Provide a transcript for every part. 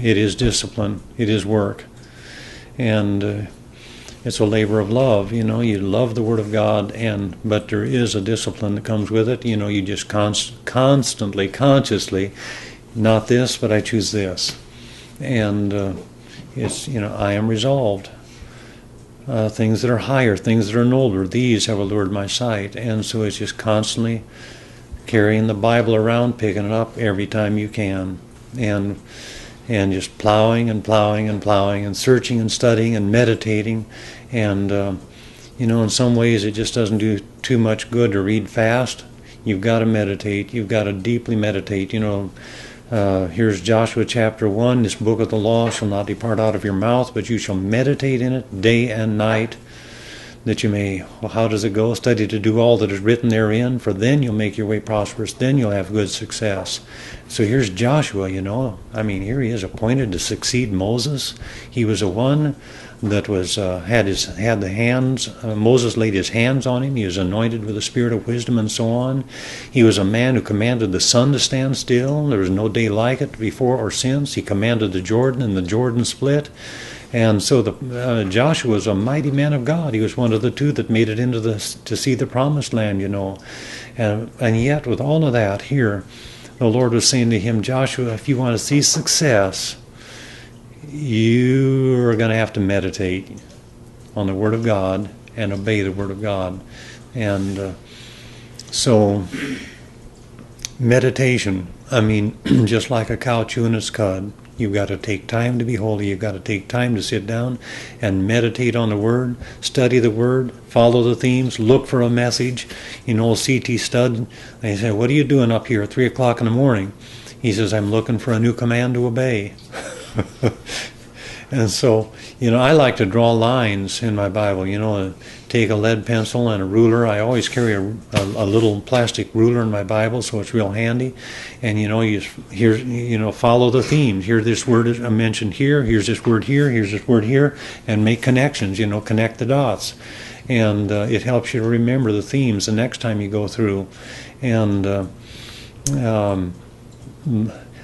it is discipline. It is work. And it's a labor of love. You love the Word of God, but there is a discipline that comes with it. You just constantly, consciously, not this, but I choose this. And it's, I am resolved. Things that are higher, things that are nobler, these have allured my sight. And so it's just constantly carrying the Bible around, picking it up every time you can, and just plowing and plowing and plowing and searching and studying and meditating. And in some ways it just doesn't do too much good to read fast. You've got to meditate. You've got to deeply meditate. Here's Joshua chapter 1, this book of the law shall not depart out of your mouth, but you shall meditate in it day and night, that you may, how does it go? Study to do all that is written therein, for then you'll make your way prosperous, then you'll have good success. So here's Joshua, here he is appointed to succeed Moses. He was the one that was Moses laid his hands on him. He was anointed with the spirit of wisdom and so on. He was a man who commanded the sun to stand still. There was no day like it before or since. He commanded the Jordan, and the Jordan split. And so Joshua was a mighty man of God. He was one of the two that made it to see the promised land, And yet, with all of that here, the Lord was saying to him, Joshua, if you want to see success, you are going to have to meditate on the Word of God and obey the Word of God. And so meditation, just like a cow chewing its cud, you've got to take time to be holy. You've got to take time to sit down and meditate on the Word, study the Word, follow the themes, look for a message. C.T. Studd, they say, what are you doing up here at 3 o'clock in the morning? He says, I'm looking for a new command to obey. And so, I like to draw lines in my Bible, take a lead pencil and a ruler. I always carry a little plastic ruler in my Bible, so it's real handy. And, follow the themes. Here, this word is mentioned here. Here's this word here. Here's this word here. And make connections, connect the dots. And it helps you to remember the themes the next time you go through. And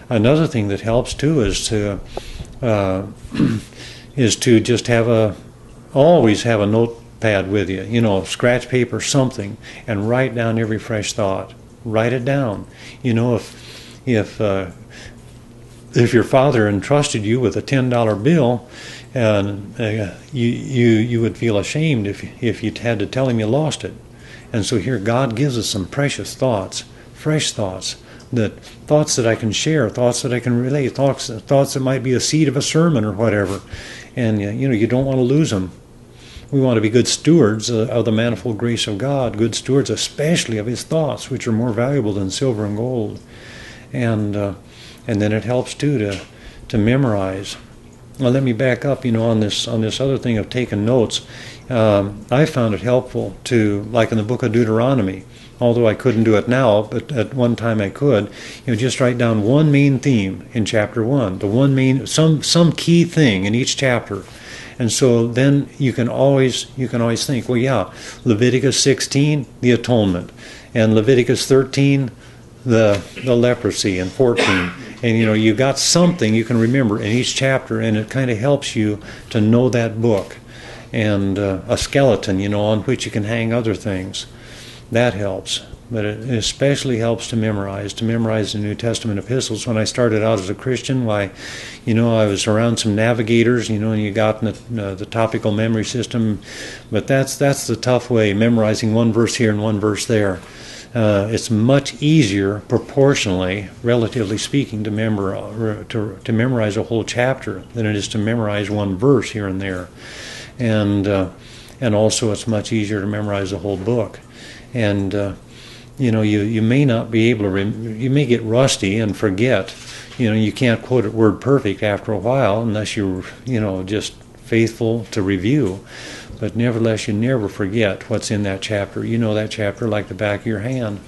another thing that helps, too, is to just always have a notepad with you, scratch paper, something, and write down every fresh thought. Write it down. If your father entrusted you with a $10 bill, and you would feel ashamed if you had to tell him you lost it. And so here God gives us some precious thoughts, fresh thoughts, thoughts that I can share, thoughts that I can relate, thoughts that might be a seed of a sermon or whatever. And you don't want to lose them. We want to be good stewards of the manifold grace of God, good stewards especially of His thoughts, which are more valuable than silver and gold. And then it helps too to memorize. Well, let me back up. On this other thing of taking notes, I found it helpful to, like in the book of Deuteronomy. Although I couldn't do it now, but at one time I could, just write down one main theme in chapter 1, the one main, some key thing in each chapter. And so then you can always think, well, yeah, Leviticus 16, the atonement, and Leviticus 13, the leprosy, and 14. And you got something you can remember in each chapter, and it kind of helps you to know that book, and a skeleton, on which you can hang other things. That helps, but it especially helps to memorize the New Testament epistles. When I started out as a Christian, I was around some navigators, and you got the topical memory system, but that's the tough way, memorizing one verse here and one verse there. It's much easier, proportionally, relatively speaking, to memorize a whole chapter than it is to memorize one verse here and there, and also it's much easier to memorize the whole book. And you may not be able to you may get rusty and forget. You can't quote it word perfect after a while unless you're just faithful to review. But nevertheless, you never forget what's in that chapter. You know that chapter like the back of your hand.